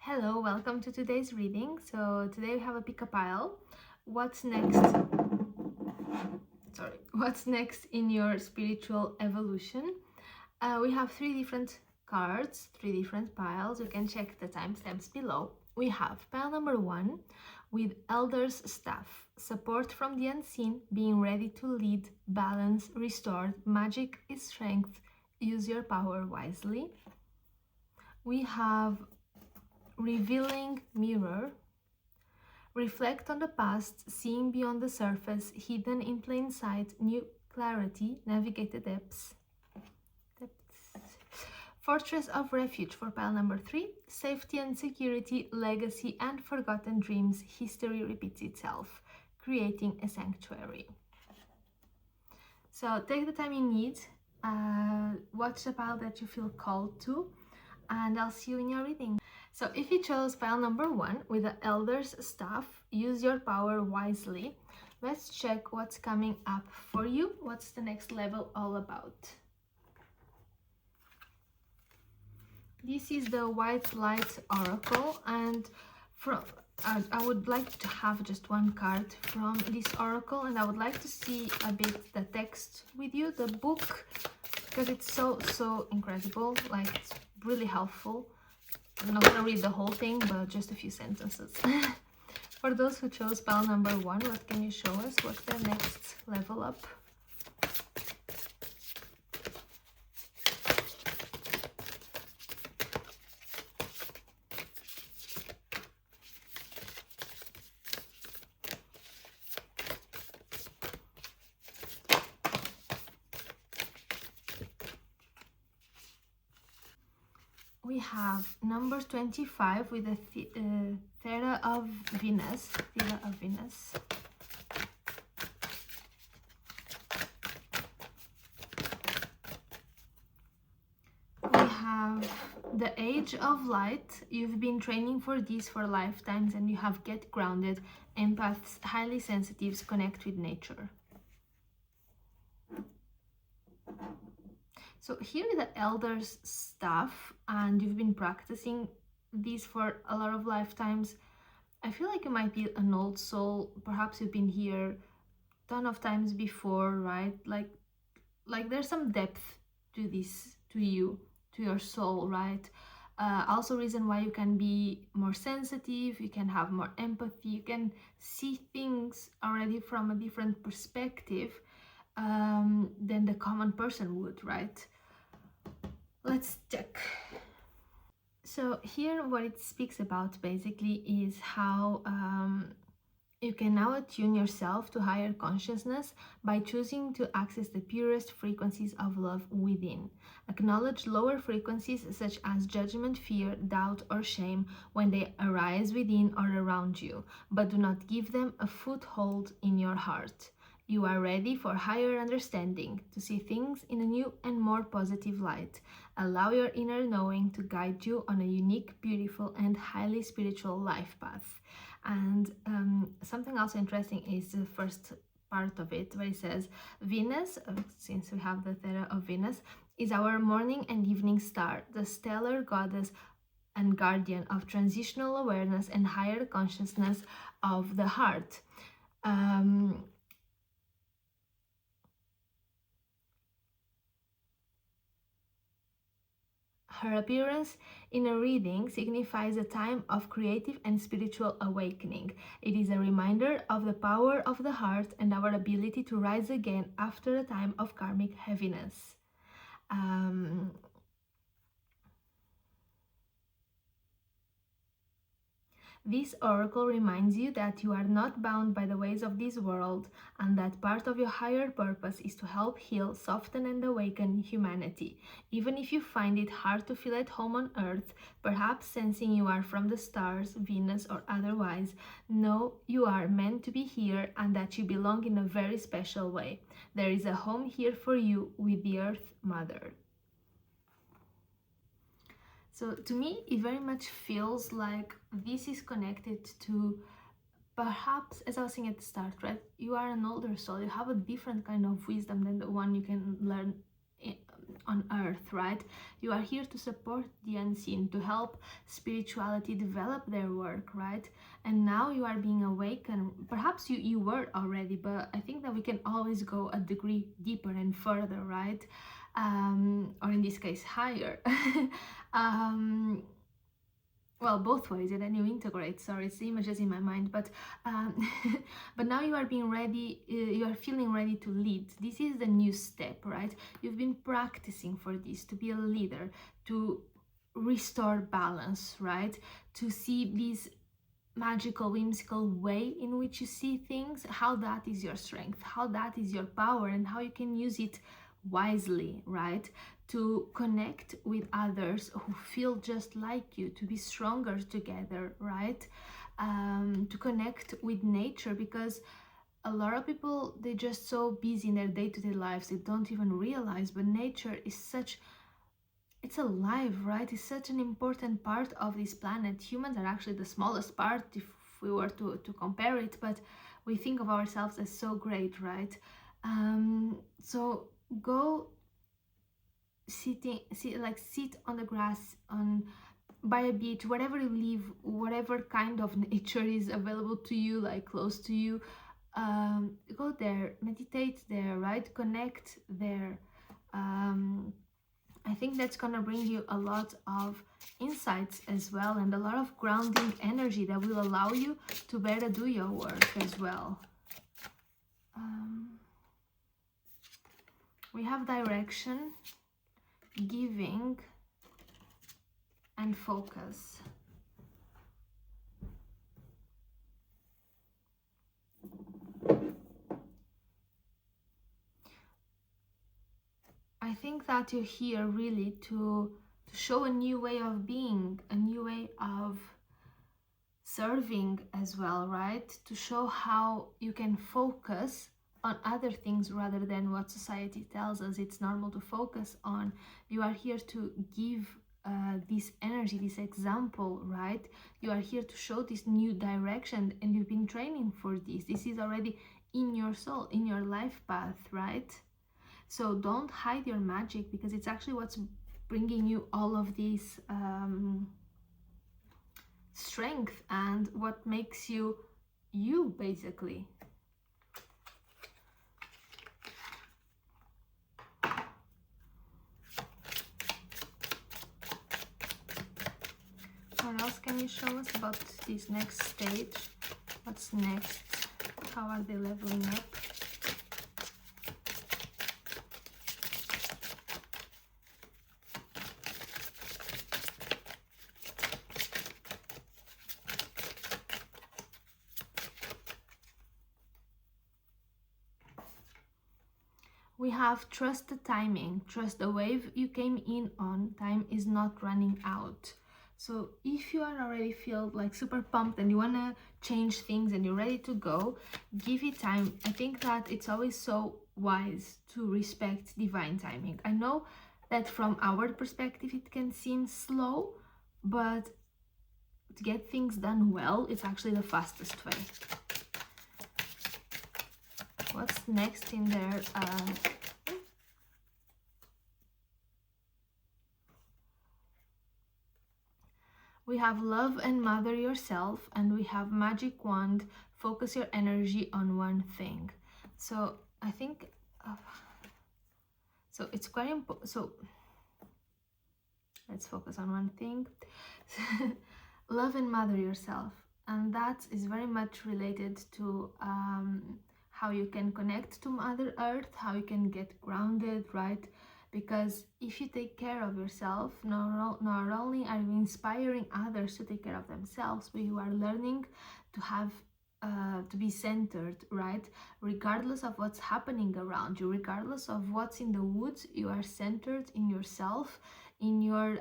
Hello, welcome to today's reading. So today we have a pick a pile. What's next? What's next in your spiritual evolution? We have three different cards, three different piles. You can check the timestamps below. We have pile number 1 with Elder's Staff, support from the unseen, being ready to lead, balance, restore, magic is strength, use your power wisely. We have Revealing Mirror, reflect on the past, seeing beyond the surface, hidden in plain sight, new clarity, navigate the depths. Fortress of Refuge for pile number 3, safety and security, legacy and forgotten dreams, history repeats itself, creating a sanctuary. So take the time you need, watch the pile that you feel called to, and I'll see you in your reading. So if you chose pile number 1 with the Elder's Staff, use your power wisely. Let's check what's coming up for you. What's the next level all about? This is the White Light Oracle, and I would like to have just one card from this oracle, and I would like to see a bit the text with you, the book, because it's so incredible. Like, it's really helpful. I'm not gonna read the whole thing, but just a few sentences. For those who chose pile number 1, what can you show us? What's the next level up? We have number 25 with the Thera of Venus. Thera of Venus. We have the Age of Light. You've been training for this for lifetimes, and you have get grounded. Empaths, highly sensitives, connect with nature. So here is the Elder's Staff, and you've been practicing these for a lot of lifetimes. I feel like you might be an old soul. Perhaps you've been here a ton of times before, right? Like there's some depth to this, to you, to your soul, right? Also reason why you can be more sensitive, you can have more empathy, you can see things already from a different perspective than the common person would, right? Let's check. So here what it speaks about basically is how you can now attune yourself to higher consciousness by choosing to access the purest frequencies of love within. Acknowledge lower frequencies such as judgment, fear, doubt, or shame when they arise within or around you, but do not give them a foothold in your heart. You are ready for higher understanding, to see things in a new and more positive light. Allow your inner knowing to guide you on a unique, beautiful, and highly spiritual life path. And something also interesting is the first part of it, where it says Venus, since we have the Thera of Venus, is our morning and evening star, the stellar goddess and guardian of transitional awareness and higher consciousness of the heart. Her appearance in a reading signifies a time of creative and spiritual awakening. It is a reminder of the power of the heart and our ability to rise again after a time of karmic heaviness. This oracle reminds you that you are not bound by the ways of this world, and that part of your higher purpose is to help heal, soften, and awaken humanity. Even if you find it hard to feel at home on Earth, perhaps sensing you are from the stars, Venus, or otherwise, know you are meant to be here and that you belong in a very special way. There is a home here for you with the Earth Mother. So to me, it very much feels like this is connected to, perhaps, as I was saying at the start, right? You are an older soul, you have a different kind of wisdom than the one you can learn on earth, right? You are here to support the unseen, to help spirituality develop their work, right? And now you are being awakened. Perhaps you were already, but I think that we can always go a degree deeper and further, right? Or in this case, higher. um, well, both ways, and then you integrate. Sorry, it's the images in my mind, but but now you are being ready, you are feeling ready to lead. This is the new step, right? You've been practicing for this, to be a leader, to restore balance, right? To see this magical, whimsical way in which you see things, how that is your strength, how that is your power, and how you can use it wisely, right? To connect with others who feel just like you, to be stronger together, right? To connect with nature, because a lot of people, they're just so busy in their day-to-day lives, they don't even realize, but nature is such, it's alive, right? It's such an important part of this planet. Humans are actually the smallest part if we were to compare it, but we think of ourselves as so great, right? So go sit on the grass, on by a beach, wherever you live, whatever kind of nature is available to you, like close to you. Go there, meditate there, right? Connect there. I think that's gonna bring you a lot of insights as well, and a lot of grounding energy that will allow you to better do your work as well. We have direction, giving, and focus. I think that you're here really to show a new way of being, a new way of serving as well, right? To show how you can focus on other things rather than what society tells us it's normal to focus on. You are here to give this energy, this example, right? You are here to show this new direction, and you've been training for this. This is already in your soul, in your life path, right? So don't hide your magic, because it's actually what's bringing you all of this strength and what makes you you, basically. What else can you show us about this next stage? What's next? How are they leveling up? We have trust the timing, trust the wave you came in on. Time is not running out. So if you are already feel like super pumped and you want to change things and you're ready to go, give it time. I think that it's always so wise to respect divine timing. I know that from our perspective it can seem slow, but to get things done well, it's actually the fastest way. What's next in there? We have love and mother yourself, and we have magic wand, focus your energy on one thing. So I think so it's quite important. So let's focus on one thing. Love and mother yourself, and that is very much related to how you can connect to Mother Earth, how you can get grounded, right? Because if you take care of yourself, not only are you inspiring others to take care of themselves, but you are learning to have to be centered, right? Regardless of what's happening around you, regardless of what's in the woods, you are centered in yourself, in your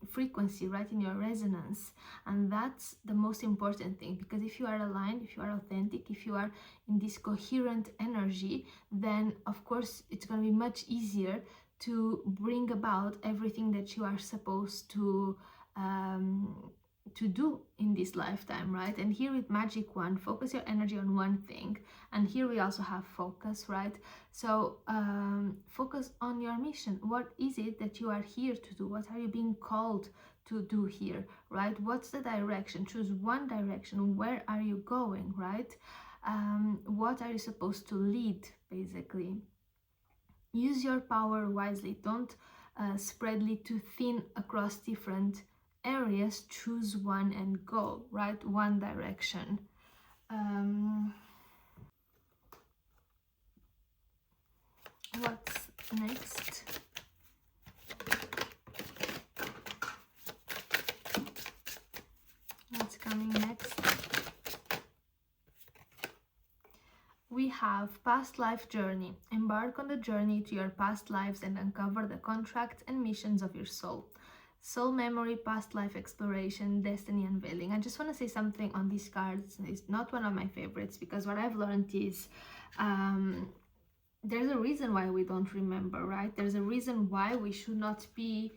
frequency, right? In your resonance. And that's the most important thing, because if you are aligned, if you are authentic, if you are in this coherent energy, then of course it's going to be much easier to bring about everything that you are supposed to to do in this lifetime, right? And here with magic wand, focus your energy on one thing. And here we also have focus, right? So focus on your mission. What is it that you are here to do? What are you being called to do here, right? What's the direction? Choose one direction. Where are you going, right? What are you supposed to lead, basically? Use your power wisely. Don't spread it too thin across different areas. Choose one and go, right? One direction. What's next? What's coming next? We have past life journey. Embark on the journey to your past lives and uncover the contracts and missions of your soul. Soul memory, past life exploration, destiny unveiling. I just want to say something on these cards. It's not one of my favorites because what I've learned is there's a reason why we don't remember, right? There's a reason why we should not be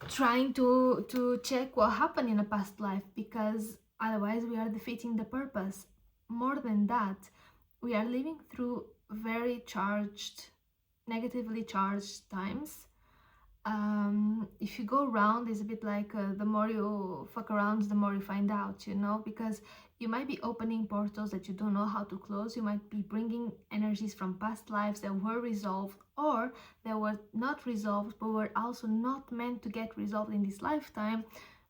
trying to check what happened in a past life, because otherwise we are defeating the purpose. More than that, we are living through very charged, negatively charged times. If you go around, it's a bit like the more you fuck around, the more you find out, you know, because you might be opening portals that you don't know how to close. You might be bringing energies from past lives that were resolved or that were not resolved but were also not meant to get resolved in this lifetime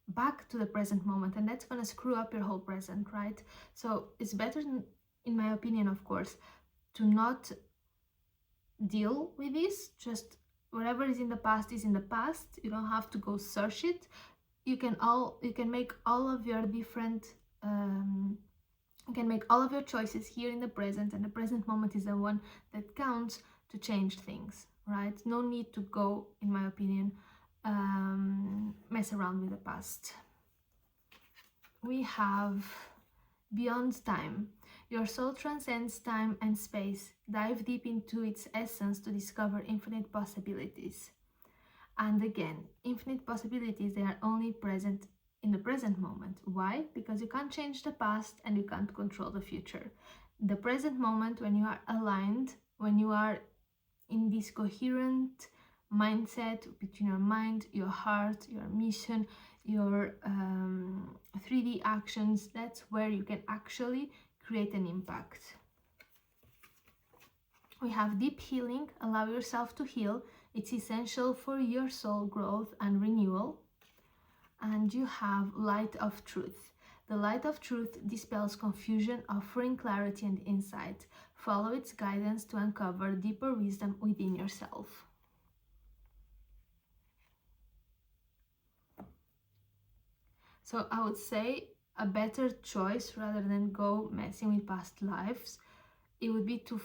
back to the present moment, and that's going to screw up your whole present, right? So it's better, in my opinion, of course, to not deal with this. Just whatever is in the past is in the past. You don't have to go search it. You can make all of your different you can make all of your choices here in the present, and the present moment is the one that counts to change things, right? No need to go, in my opinion, mess around with the past. We have beyond time. Your soul transcends time and space. Dive deep into its essence to discover infinite possibilities. And again, infinite possibilities, they are only present in the present moment. Why? Because you can't change the past and you can't control the future. The present moment, when you are aligned, when you are in this coherent mindset between your mind, your heart, your mission, your 3D actions, that's where you can actually create an impact. We have deep healing. Allow yourself to heal. It's essential for your soul growth and renewal. And you have light of truth. The light of truth dispels confusion, offering clarity and insight. Follow its guidance to uncover deeper wisdom within yourself. So I would say a better choice, rather than go messing with past lives, it would be to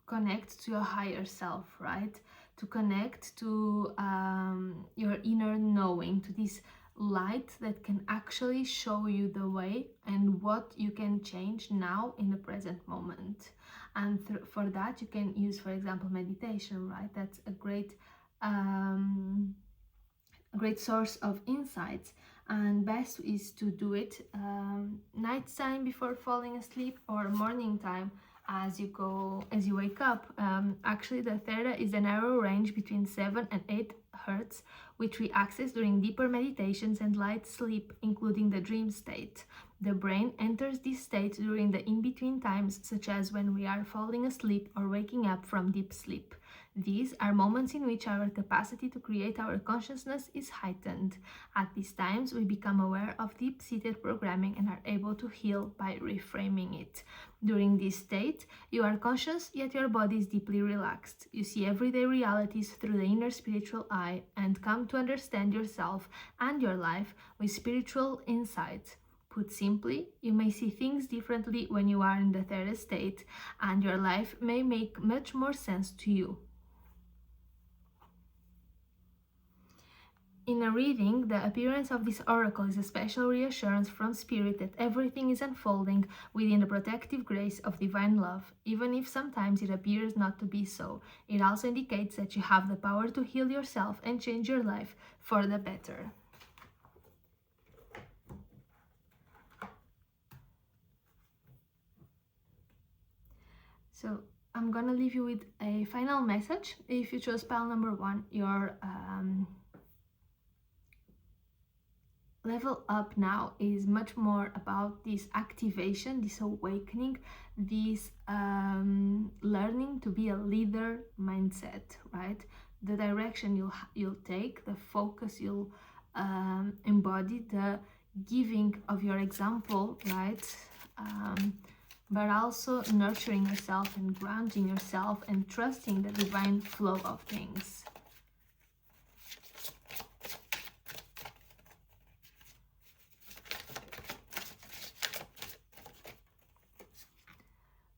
connect to your higher self, right? To connect to your inner knowing, to this light that can actually show you the way and what you can change now in the present moment. And for that you can use, for example, meditation, right? That's a great source of insights, and best is to do it nighttime before falling asleep or morning time as you wake up. Actually, the theta is a narrow range between 7 and 8 hertz, which we access during deeper meditations and light sleep, including the dream state. The brain enters this state during the in-between times, such as when we are falling asleep or waking up from deep sleep. These are moments in which our capacity to create our consciousness is heightened. At these times, we become aware of deep-seated programming and are able to heal by reframing it. During this state, you are conscious, yet your body is deeply relaxed. You see everyday realities through the inner spiritual eye and come to understand yourself and your life with spiritual insight. Put simply, you may see things differently when you are in the theta state, and your life may make much more sense to you. In a reading, the appearance of this oracle is a special reassurance from Spirit that everything is unfolding within the protective grace of divine love, even if sometimes it appears not to be so. It also indicates that you have the power to heal yourself and change your life for the better. So I'm gonna leave you with a final message. If you chose pile number 1, your level up now is much more about this activation, this awakening, this learning to be a leader mindset, right? The direction you'll take, the focus you'll embody, the giving of your example, right? But also nurturing yourself and grounding yourself and trusting the divine flow of things.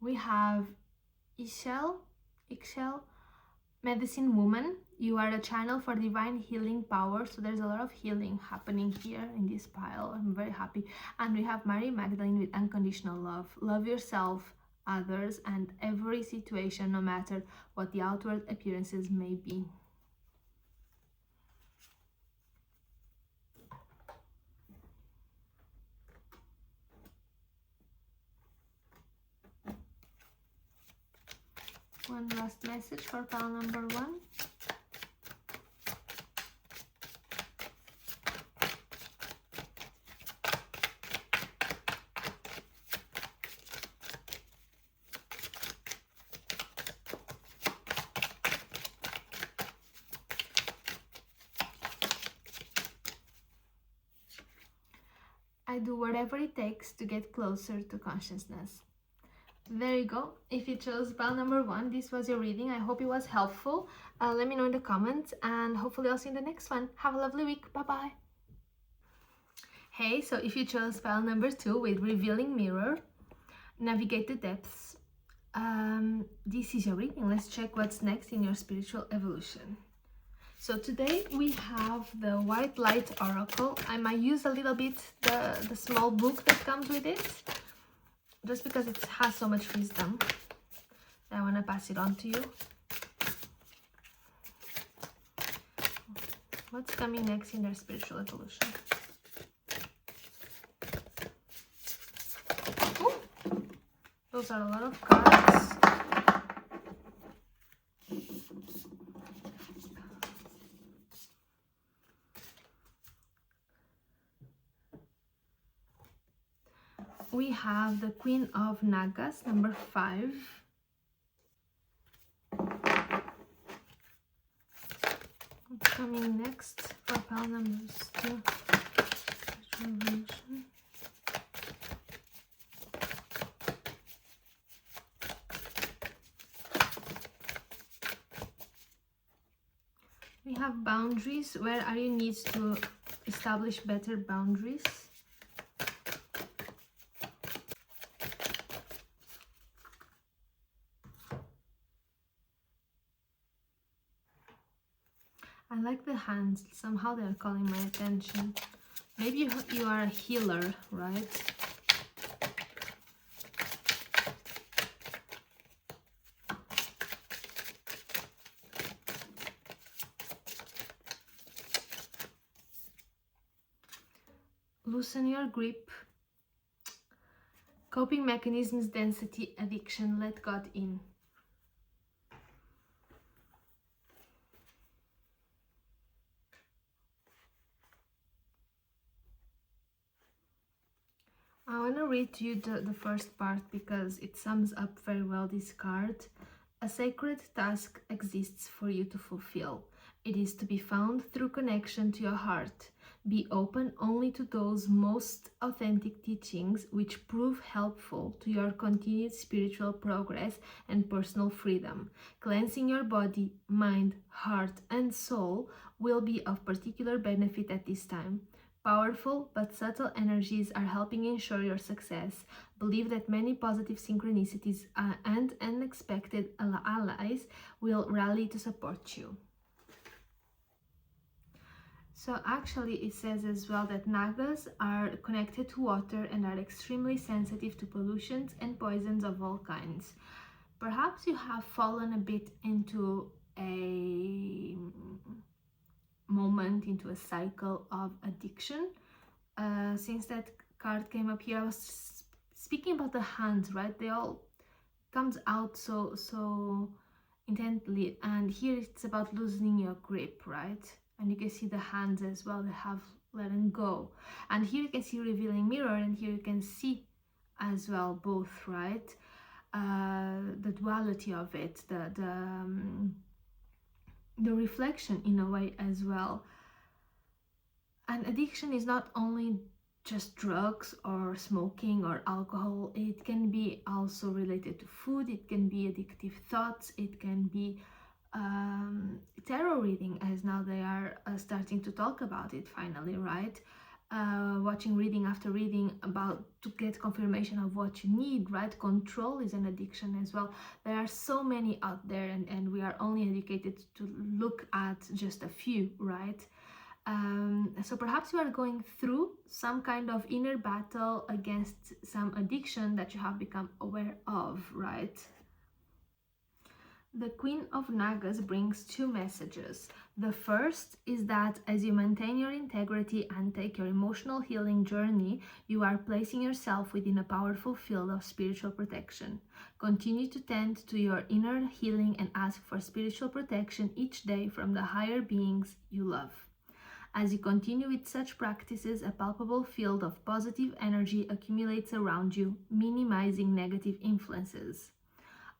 We have Ishel, medicine woman. You are a channel for divine healing power. So there's a lot of healing happening here in this pile. I'm very happy. And we have Mary Magdalene with unconditional love. Love yourself, others, and every situation, no matter what the outward appearances may be. One last message for pile number 1. I do whatever it takes to get closer to consciousness. There you go. If you chose pile number 1, this was your reading. I hope it was helpful. Let me know in the comments, and hopefully I'll see you in the next one. Have a lovely week. Bye-bye. Hey, so if you chose pile number 2 with Revealing Mirror, Navigate the Depths, this is your reading. Let's check what's next in your spiritual evolution. So today we have the White Light Oracle. I might use a little bit the small book that comes with it, just because it has so much wisdom. I want to pass it on to you. What's coming next in their spiritual evolution? Ooh, those are a lot of cards. We have the Queen of Nagas, number 5. What's coming next for pile numbers 2? Revolution. We have boundaries. Where are your needs to establish better boundaries? I like the hands. Somehow they're calling my attention. Maybe you are a healer, right? Loosen your grip. Coping mechanisms, density, addiction. Let God in. I want to read to you the first part because it sums up very well this card. A sacred task exists for you to fulfill. It is to be found through connection to your heart. Be open only to those most authentic teachings which prove helpful to your continued spiritual progress and personal freedom. Cleansing your body, mind, heart, and soul will be of particular benefit at this time. Powerful but subtle energies are helping ensure your success. Believe that many positive synchronicities and unexpected allies will rally to support you. So actually it says as well that Nagas are connected to water and are extremely sensitive to pollutions and poisons of all kinds. Perhaps you have fallen a bit into a moment, into a cycle of addiction. Since that card came up here, I was speaking about the hands, right? They all comes out so intently. And here it's about loosening your grip, right? And you can see the hands as well, they have letting go. And here you can see revealing mirror, and here you can see as well both, right? The duality of it, the reflection in a way as well. And addiction is not only just drugs or smoking or alcohol. It can be also related to food. It can be addictive thoughts. It can be tarot reading, as now they are starting to talk about it finally, right? Watching reading after reading about to get confirmation of what you need, right? Control is an addiction as well. There are so many out there, and we are only educated to look at just a few, right? So perhaps you are going through some kind of inner battle against some addiction that you have become aware of, right? The Queen of Nagas brings two messages. The first is that as you maintain your integrity and take your emotional healing journey, you are placing yourself within a powerful field of spiritual protection. Continue to tend to your inner healing and ask for spiritual protection each day from the higher beings you love. As you continue with such practices, a palpable field of positive energy accumulates around you, minimizing negative influences.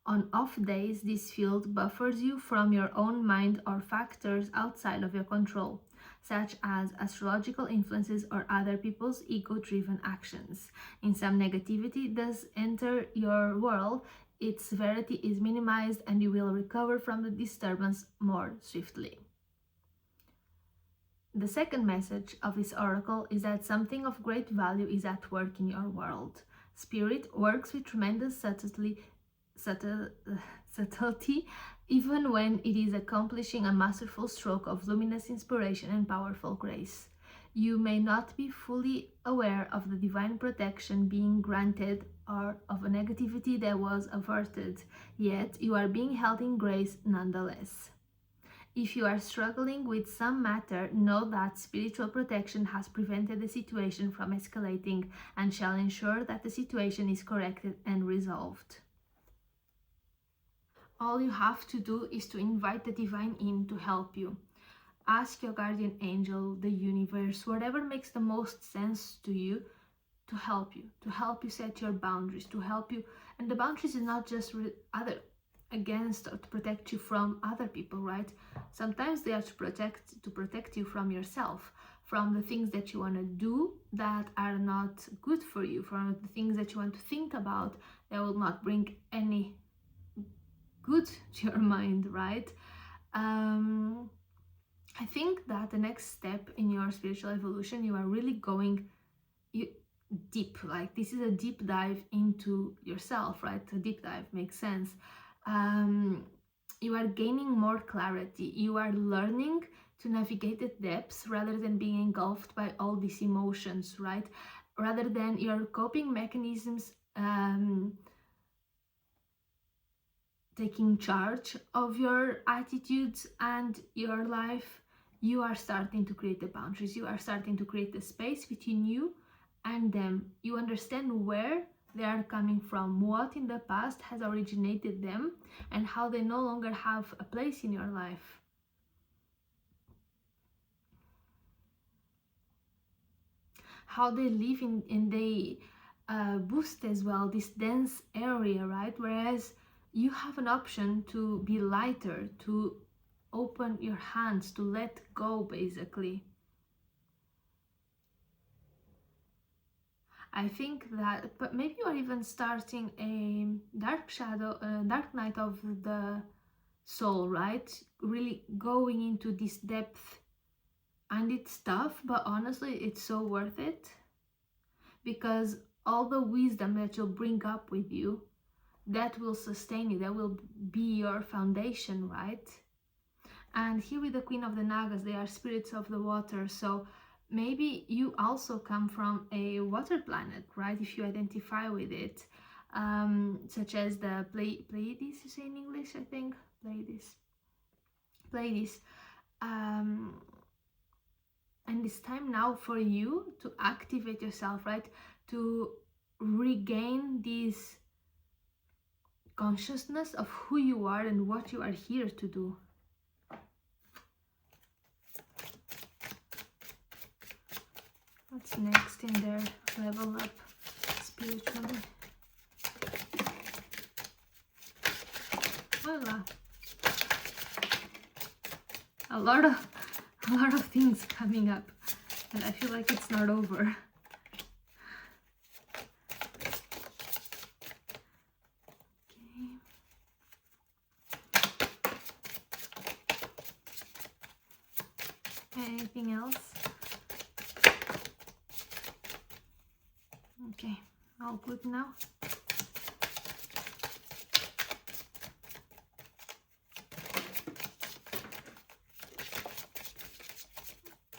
On off days, this field buffers you from your own mind or factors outside of your control, such as astrological influences or other people's ego-driven actions. In some negativity does enter your world, its severity is minimized and you will recover from the disturbance more swiftly. The second message of this oracle is that something of great value is at work in your world. Spirit works with tremendous subtlety, even when it is accomplishing a masterful stroke of luminous inspiration and powerful grace. You may not be fully aware of the divine protection being granted or of a negativity that was averted, yet you are being held in grace nonetheless. If you are struggling with some matter, know that spiritual protection has prevented the situation from escalating and shall ensure that the situation is corrected and resolved. All you have to do is to invite the divine in to help you. Ask your guardian angel, the universe, whatever makes the most sense to you, to help you set your boundaries, to help you. And the boundaries is not just against or to protect you from other people, right? Sometimes they are to protect you from yourself, from the things that you want to do that are not good for you, from the things that you want to think about that will not bring any good to your mind, right? I think that the next step in your spiritual evolution, you are really going deep. Like, this is a deep dive into yourself, right? A deep dive makes sense. You are gaining more clarity. You are learning to navigate the depths rather than being engulfed by all these emotions, right? Rather than your coping mechanisms taking charge of your attitudes and your life, you are starting to create the boundaries. You are starting to create the space between you and them. You understand where they are coming from, what in the past has originated them, and how they no longer have a place in your life. How they live in they boost as well this dense area, right? Whereas you have an option to be lighter, to open your hands, to let go, basically. I think that, but maybe you are even starting a dark night of the soul, right? Really going into this depth, and it's tough, but honestly, it's so worth it, because all the wisdom that you'll bring up with you, that will sustain you, that will be your foundation, right? And here with the Queen of the Nagas, they are spirits of the water, so maybe you also come from a water planet, right? If you identify with it, such as the Pleiades, you say in English, I think, Pleiades. And it's time now for you to activate yourself, right? To regain this consciousness of who you are and what you are here to do. What's next in their level up spiritually? Voila. A lot of things coming up, and I feel like it's not over. Anything else? Okay, all good now.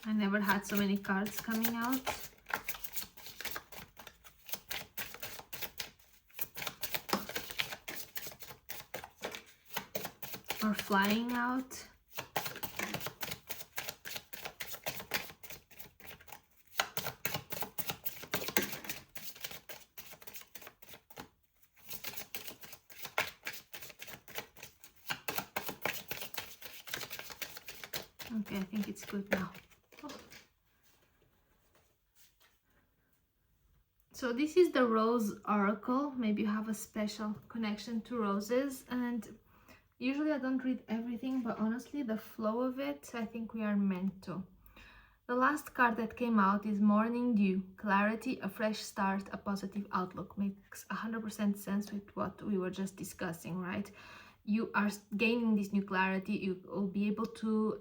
I never had so many cards coming out. Or flying out. Okay, I think it's good now. Oh. So this is the Rose Oracle. Maybe you have a special connection to roses, and usually I don't read everything, but honestly the flow of it, I think we are meant to. The last card that came out is Morning Dew, clarity, a fresh start, a positive outlook. Makes 100% sense with what we were just discussing, right? You are gaining this new clarity, you will be able to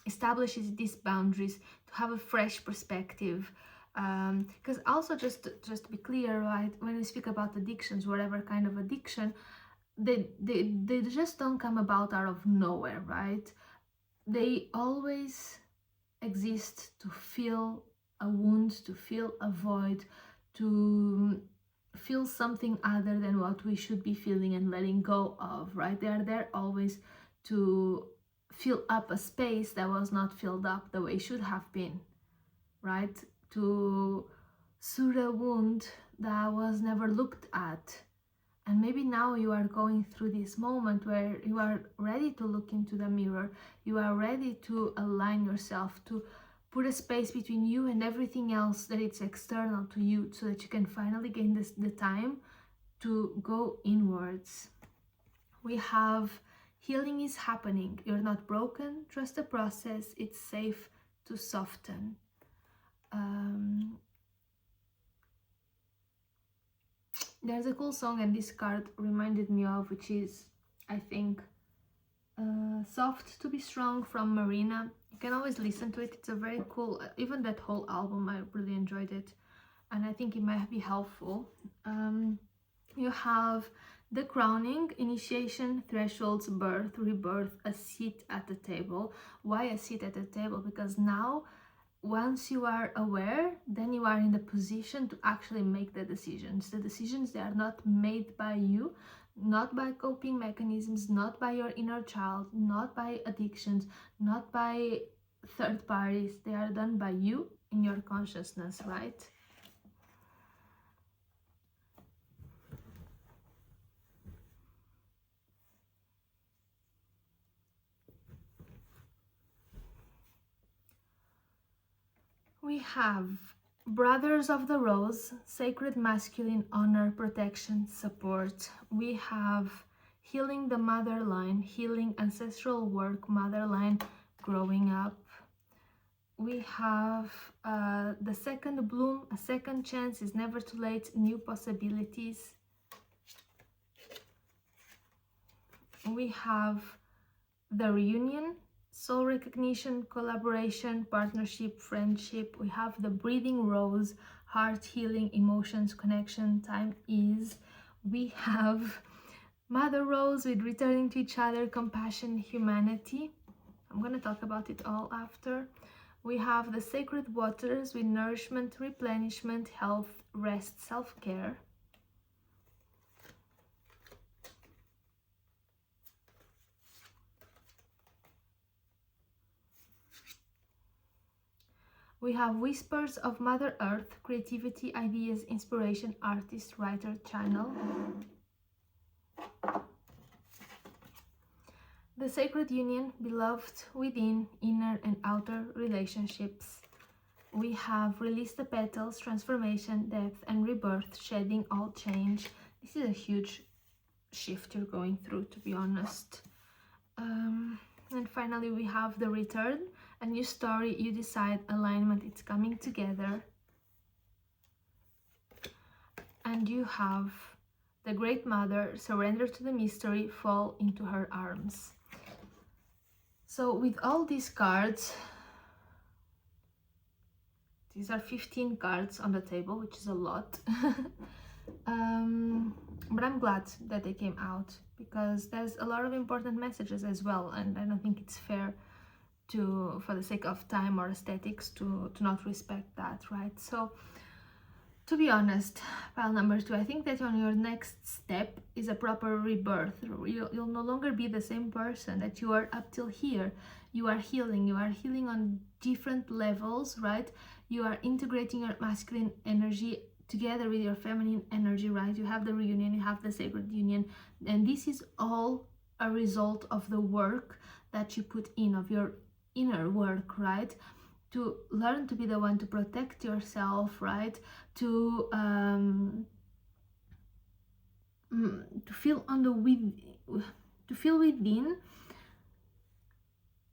establish these boundaries, to have a fresh perspective. Because also just to be clear, right, when we speak about addictions, whatever kind of addiction, they just don't come about out of nowhere, right? They always exist to fill a wound, to fill a void, to feel something other than what we should be feeling and letting go of, right? They are there always to fill up a space that was not filled up the way it should have been, right? To soothe a wound that was never looked at. And maybe now you are going through this moment where you are ready to look into the mirror, you are ready to align yourself, to put a space between you and everything else that it's external to you, so that you can finally gain the time to go inwards. We have healing is happening. You're not broken. Trust the process. It's safe to soften. There's a cool song, and this card reminded me of, which is, I think, Soft to Be Strong from Marina. You can always listen to it. It's a very cool, even that whole album, I really enjoyed it, and I think it might be helpful. You have the crowning, initiation, thresholds, birth, rebirth, a seat at the table. Why a seat at the table? Because now, once you are aware, then you are in the position to actually make the decisions. The decisions, they are not made by you, not by coping mechanisms, not by your inner child, not by addictions, not by third parties. They are done by you in your consciousness, right? We have Brothers of the Rose, sacred masculine, honor, protection, support. We have healing the mother line, healing ancestral work, mother line, growing up. We have the second bloom, a second chance is never too late, new possibilities. We have the reunion, soul recognition, collaboration, partnership, friendship. We have the breathing rose, heart healing, emotions, connection, time is. We have Mother Rose with returning to each other, compassion, humanity. I'm going to talk about it all after. We have the sacred waters with nourishment, replenishment, health, rest, self-care. We have Whispers of Mother Earth, creativity, ideas, inspiration, artist, writer, channel. The sacred union, beloved within, inner and outer relationships. We have released the petals, transformation, depth and rebirth, shedding all change. This is a huge shift you're going through, to be honest. And finally we have the return, a new story, you decide, alignment, it's coming together. And you have the Great Mother, surrender to the mystery, fall into her arms. So with all these cards, these are 15 cards on the table, which is a lot. But I'm glad that they came out, because there's a lot of important messages as well, and I don't think it's fair to, for the sake of time or aesthetics, to not respect that, right? So to be honest, pile number 2, I think that on your next step is a proper rebirth. You'll no longer be the same person that you are up till here. You are healing on different levels, right? You are integrating your masculine energy together with your feminine energy, right? You have the reunion, you have the sacred union, and this is all a result of the work that you put in, of your inner work, right? To learn to be the one to protect yourself, right? To feel within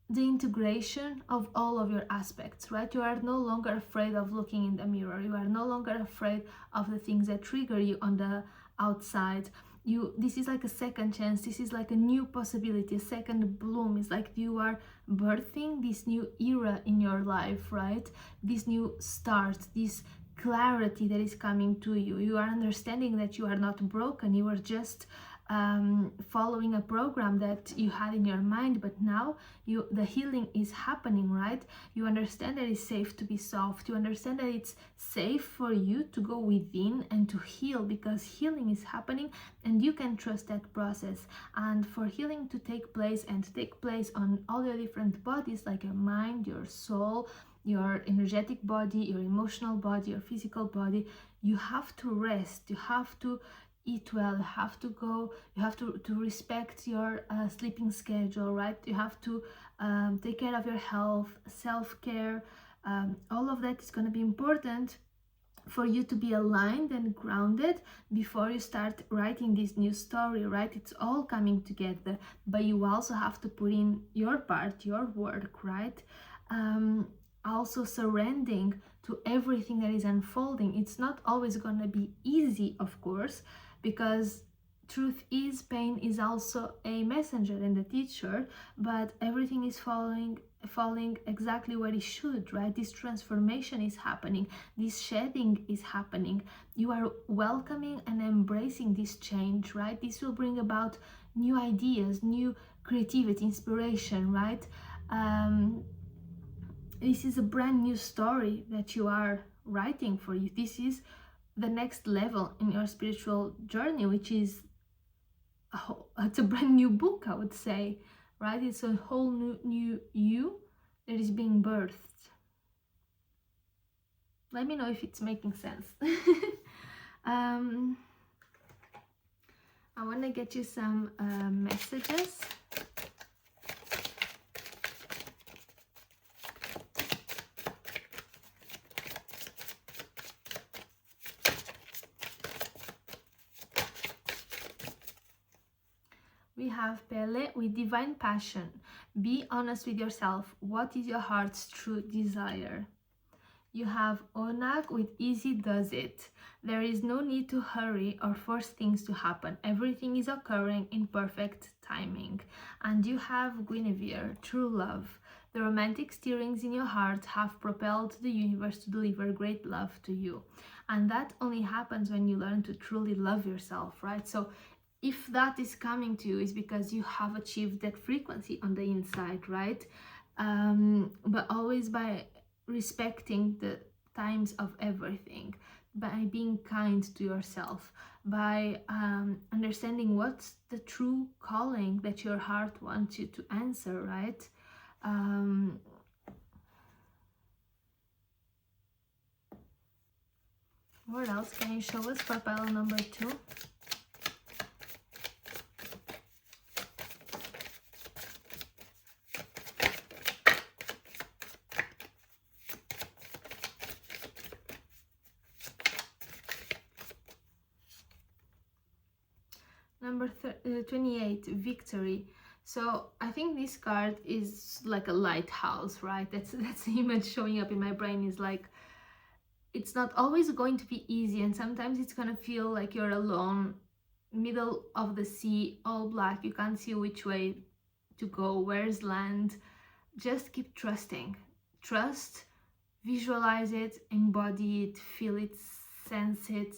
the integration of all of your aspects, right? You are no longer afraid of looking in the mirror. You are no longer afraid of the things that trigger you on the outside. This is like a second chance. This is like a new possibility, a second bloom. It's like you are birthing this new era in your life, right? This new start, this clarity that is coming to you. You are understanding that you are not broken. You are just following a program that you had in your mind, but now the healing is happening, right? You understand that it's safe to be soft. You understand that it's safe for you to go within and to heal, because healing is happening and you can trust that process. And for healing to take place, and to take place on all your different bodies, like your mind, your soul, your energetic body, your emotional body, your physical body, you have to rest. You have to eat well, you have to go, you have to respect your sleeping schedule, right? You have to take care of your health, self-care. All of that is going to be important for you to be aligned and grounded before you start writing this new story, right? It's all coming together, but you also have to put in your part, your work, right? Also surrendering to everything that is unfolding. It's not always going to be easy, of course, because truth is, pain is also a messenger and a teacher, but everything is falling exactly where it should, right? This transformation is happening, this shedding is happening. You are welcoming and embracing this change, right? This will bring about new ideas, new creativity, inspiration, right? This is a brand new story that you are writing for you. This is the next level in your spiritual journey, which is it's a brand new book, I would say, right? It's a whole new you that is being birthed. Let me know if it's making sense. I want to get you some messages. We have Pele with divine passion. Be honest with yourself. What is your heart's true desire? You have Onag with easy does it. There is no need to hurry or force things to happen. Everything is occurring in perfect timing. And you have Guinevere, true love. The romantic stirrings in your heart have propelled the universe to deliver great love to you. And that only happens when you learn to truly love yourself, right? So if that is coming to you, is because you have achieved that frequency on the inside, right? But always by respecting the times of everything, by being kind to yourself, by understanding what's the true calling that your heart wants you to answer, right? What else can you show us for pile number 2? Number 28, victory. So I think this card is like a lighthouse, right? That's the image showing up in my brain, is like, it's not always going to be easy, and sometimes it's gonna feel like you're alone, middle of the sea, all black, you can't see which way to go, where's land. Just keep trusting. Trust, visualize it, embody it, feel it, sense it,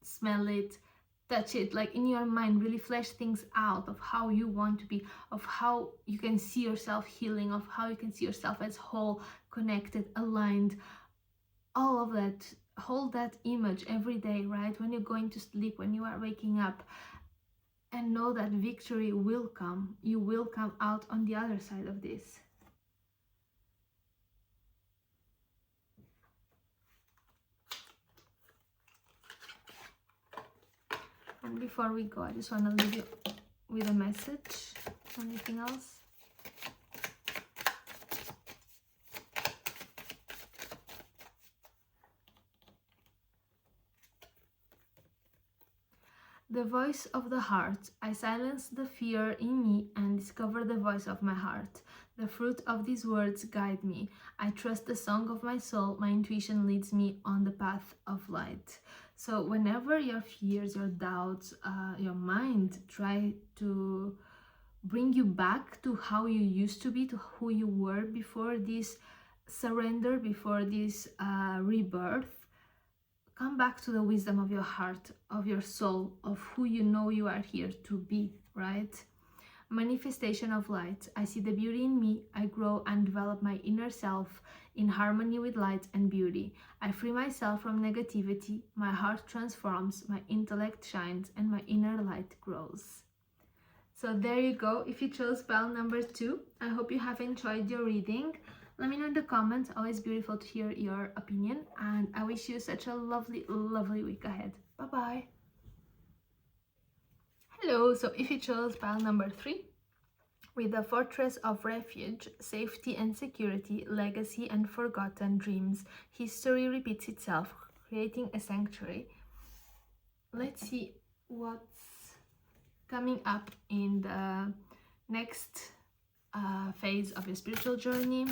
smell it, touch it, like in your mind, really flesh things out of how you want to be, of how you can see yourself healing, of how you can see yourself as whole, connected, aligned, all of that. Hold that image every day, right? When you're going to sleep, when you are waking up, and know that victory will come. You will come out on the other side of this. And before we go, I just want to leave you with a message. Anything else? The voice of the heart. I silence the fear in me and discover the voice of my heart. The fruit of these words guide me. I trust the song of my soul. My intuition leads me on the path of light. So whenever your fears, your doubts, your mind try to bring you back to how you used to be, to who you were before this surrender, before this rebirth, come back to the wisdom of your heart, of your soul, of who you know you are here to be, right? Manifestation of light. I see the beauty in me. I grow and develop my inner self in harmony with light and beauty. I free myself from negativity. My heart transforms, my intellect shines, and my inner light grows. So there you go. If you chose pile number 2, I hope you have enjoyed your reading. Let me know in the comments. Always beautiful to hear your opinion, and I wish you such a lovely, lovely week ahead. Bye bye. Hello. So if you chose pile number 3, with the fortress of refuge, safety and security, legacy and forgotten dreams, history repeats itself, creating a sanctuary. Let's see what's coming up in the next phase of your spiritual journey.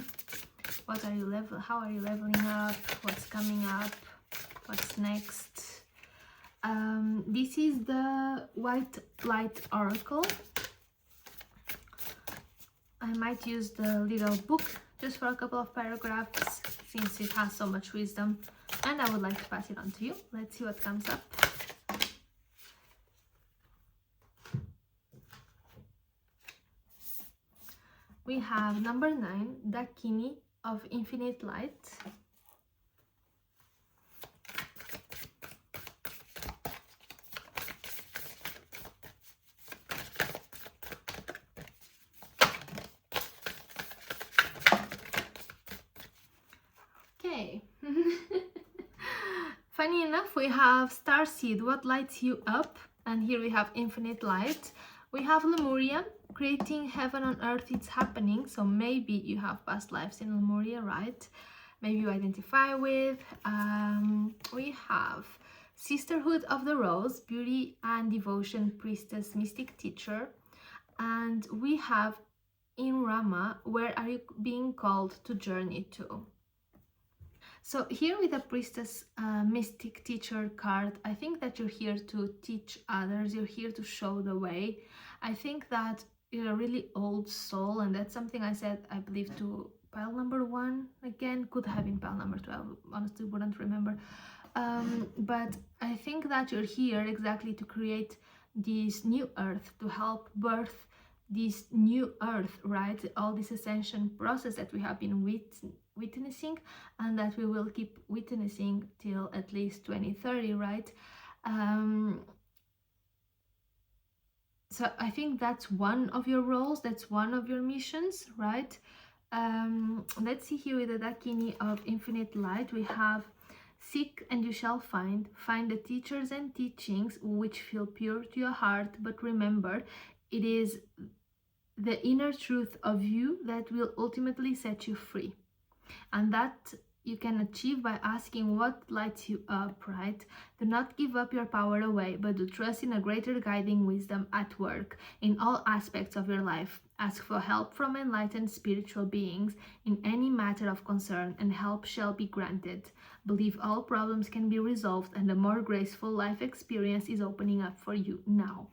What are you how are you leveling up? What's coming up? What's next? This is the White Light Oracle. I might use the little book just for a couple of paragraphs since it has so much wisdom, and I would like to pass it on to you. Let's see what comes up. We have number 9, Dakini of Infinite Light. Okay. Funny enough, we have Starseed, what lights you up? And here we have Infinite Light. We have Lemuria, creating heaven on earth, it's happening. So maybe you have past lives in Lemuria, right? Maybe you identify with. We have Sisterhood of the Rose, beauty and devotion, priestess, mystic teacher. And we have in Rama, where are you being called to journey to? So here with the priestess, mystic teacher card, I think that you're here to teach others, you're here to show the way. I think that you're a really old soul, and that's something I said, I believe, to pile number 1, again, could have been pile number 12, honestly wouldn't remember. But I think that you're here exactly to create this new earth, to help birth this new earth, right? All this ascension process that we have been witnessing, and that we will keep witnessing till at least 2030, right? So I think that's one of your roles, that's one of your missions, right? Let's see here with the Dakini of Infinite Light. We have seek and you shall find the teachers and teachings which feel pure to your heart, but remember, it is the inner truth of you that will ultimately set you free. And that you can achieve by asking what lights you up, right? Do not give up your power away, but do trust in a greater guiding wisdom at work in all aspects of your life. Ask for help from enlightened spiritual beings in any matter of concern, and help shall be granted. Believe all problems can be resolved, and a more graceful life experience is opening up for you now.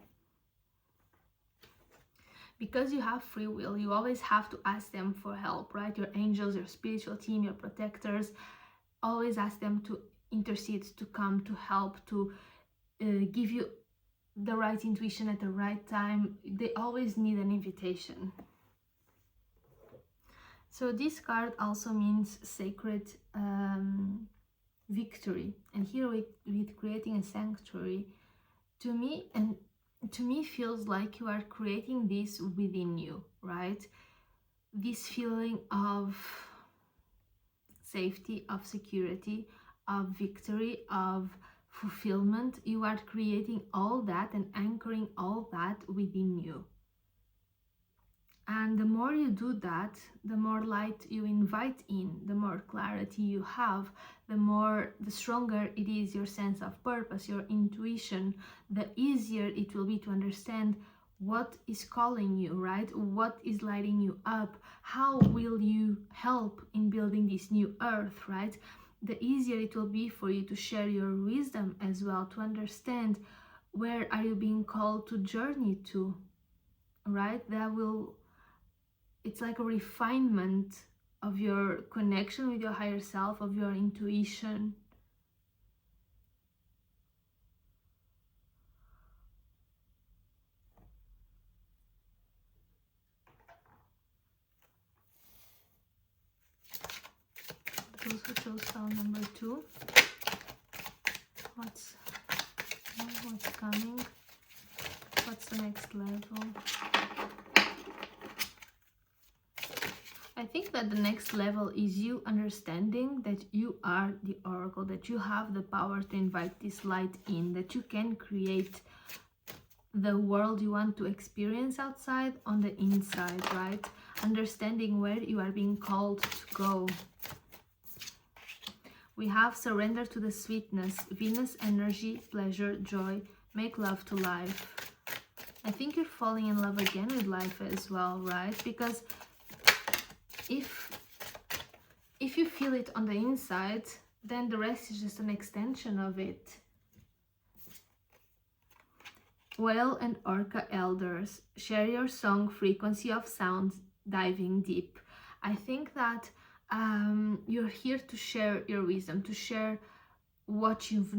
Because you have free will, you always have to ask them for help, right? Your angels, your spiritual team, your protectors, always ask them to intercede, to come, to help, to give you the right intuition at the right time. They always need an invitation. So this card also means sacred victory, and here with creating a sanctuary, to me feels like you are creating this within you, right? This feeling of safety, of security, of victory, of fulfillment. You are creating all that and anchoring all that within you. And the more you do that, the more light you invite in, the more clarity you have, the stronger it is your sense of purpose, your intuition, the easier it will be to understand what is calling you, right? What is lighting you up? How will you help in building this new earth, right? The easier it will be for you to share your wisdom as well, to understand where are you being called to journey to, right? It's like a refinement of your connection with your higher self, of your intuition. Those who chose style number 2, what's coming? What's the next level? I think that the next level is you understanding that you are the oracle, that you have the power to invite this light in, that you can create the world you want to experience outside on the inside, right? Understanding where you are being called to go. We have surrender to the sweetness, Venus energy, pleasure, joy, make love to life. I think you're falling in love again with life as well, right? Because if you feel it on the inside, then the rest is just an extension of it. Whale and Orca elders, share your song, frequency of sound, diving deep. I think that you're here to share your wisdom, to share what you've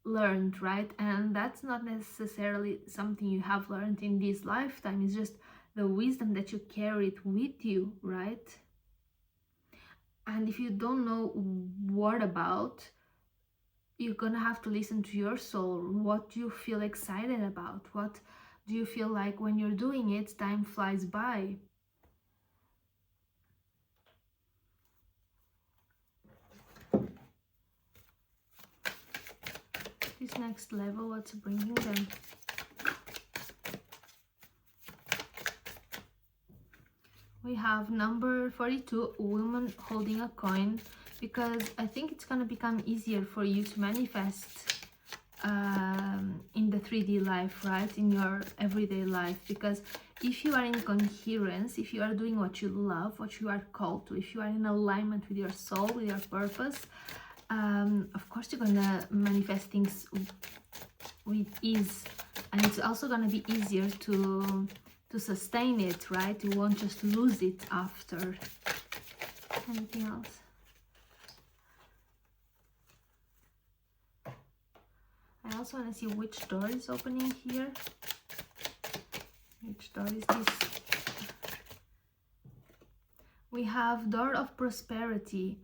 learned, right? And that's not necessarily something you have learned in this lifetime. It's just the wisdom that you carried with you, right? And if you don't know what about, you're gonna have to listen to your soul. What do you feel excited about? What do you feel like when you're doing it, time flies by? This next level, what's bringing them? We have number 42, a woman holding a coin, because I think it's going to become easier for you to manifest in the 3D life, right? In your everyday life. Because if you are in coherence, if you are doing what you love, what you are called to, if you are in alignment with your soul, with your purpose, of course you're going to manifest things with ease. And it's also going to be easier to sustain it, right? You won't just lose it after. Anything else? I also want to see which door is opening here. Which door is this? We have door of prosperity,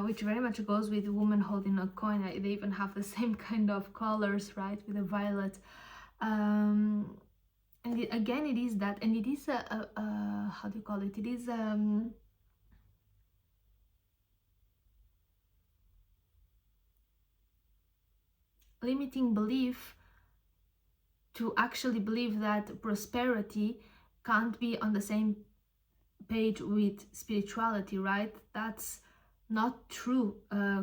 which very much goes with the woman holding a coin. They even have the same kind of colors, right? With a violet. And again, it is that, and it is how do you call it? It is limiting belief to actually believe that prosperity can't be on the same page with spirituality, right? That's not true.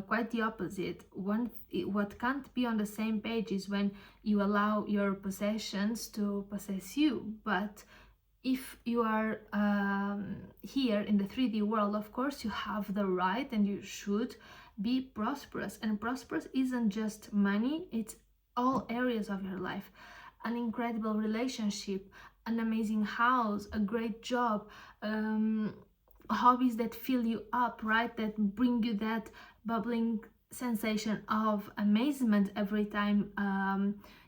Quite the opposite. What can't be on the same page is when you allow your possessions to possess you. But if you are here in the 3D world, of course you have the right and you should be prosperous. And prosperous isn't just money, it's all areas of your life. An incredible relationship, an amazing house, a great job, hobbies that fill you up, right? That bring you that bubbling sensation of amazement every time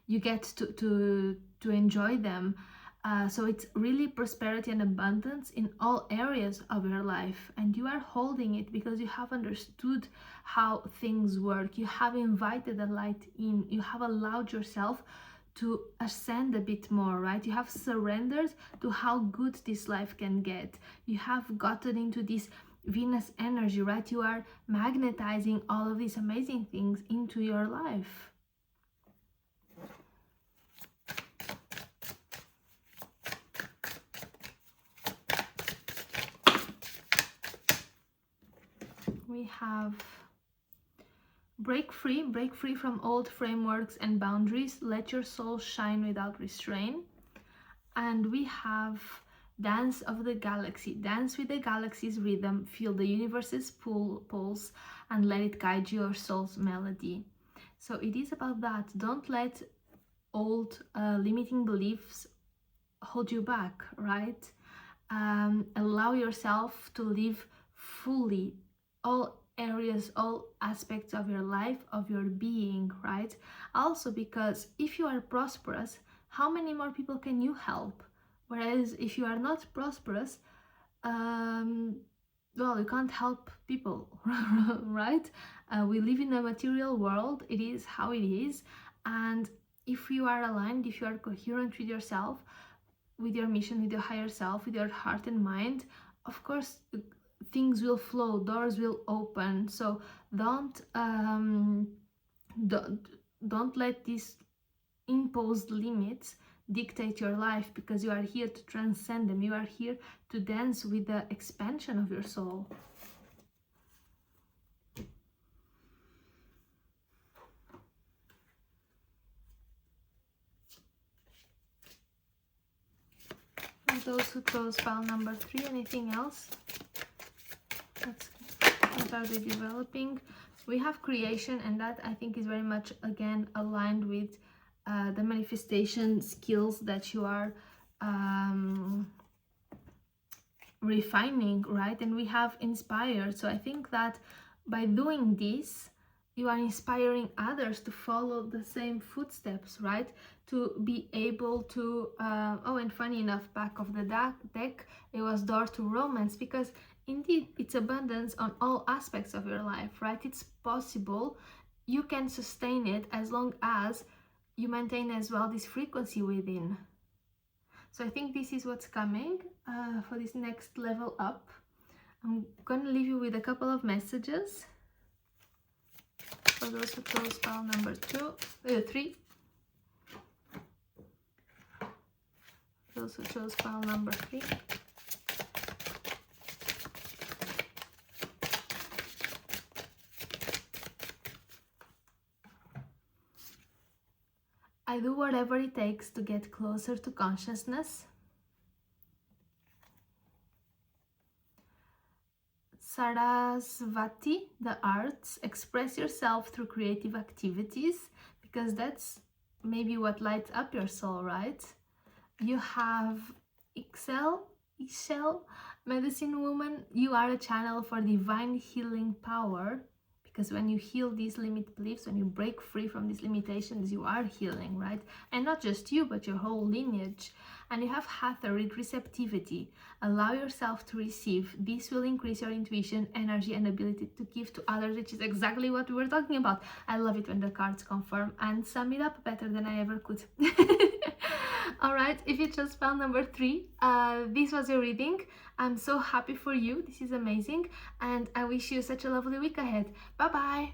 you get to enjoy them. So it's really prosperity and abundance in all areas of your life, and you are holding it because you have understood how things work. You have invited the light in, you have allowed yourself to ascend a bit more, right? You have surrendered to how good this life can get. You have gotten into this Venus energy, right? You are magnetizing all of these amazing things into your life. We have break free from old frameworks and boundaries, let your soul shine without restraint. And we have dance of the galaxy, dance with the galaxy's rhythm, feel the universe's pulse, and let it guide your soul's melody. So it is about that. Don't let old limiting beliefs hold you back, right? Allow yourself to live fully all areas, all aspects of your life, of your being, right? Also, because if you are prosperous, how many more people can you help? Whereas if you are not prosperous, well, you can't help people, right? We live in a material world. It is how it is. And if you are aligned, if you are coherent with yourself, with your mission, with your higher self, with your heart and mind, of course things will flow, doors will open. So don't let these imposed limits dictate your life, because you are here to transcend them. You are here to dance with the expansion of your soul. For those who chose file number 3, anything else? What are they developing? We have creation, and that I think is very much again aligned with the manifestation skills that you are refining, right? And we have inspired. So I think that by doing this, you are inspiring others to follow the same footsteps, right? To be able to oh, and funny enough, back of the deck it was door to romance, because indeed it's abundance on all aspects of your life, right? It's possible. You can sustain it as long as you maintain as well this frequency within. So I think this is what's coming for this next level up. I'm going to leave you with a couple of messages for those who chose file number 3. Those who chose file number 3. I do whatever it takes to get closer to consciousness. Sarasvati, the arts, express yourself through creative activities, because that's maybe what lights up your soul, right? You have Ixchel, medicine woman. You are a channel for divine healing power, because when you heal these limit beliefs, when you break free from these limitations, you are healing, right? And not just you, but your whole lineage. And you have Hatha, receptivity. Allow yourself to receive. This will increase your intuition, energy, and ability to give to others, which is exactly what we were talking about. I love it when the cards confirm and sum it up better than I ever could. All right, if you chose file number 3, this was your reading. I'm so happy for you. This is amazing. And I wish you such a lovely week ahead. Bye-bye.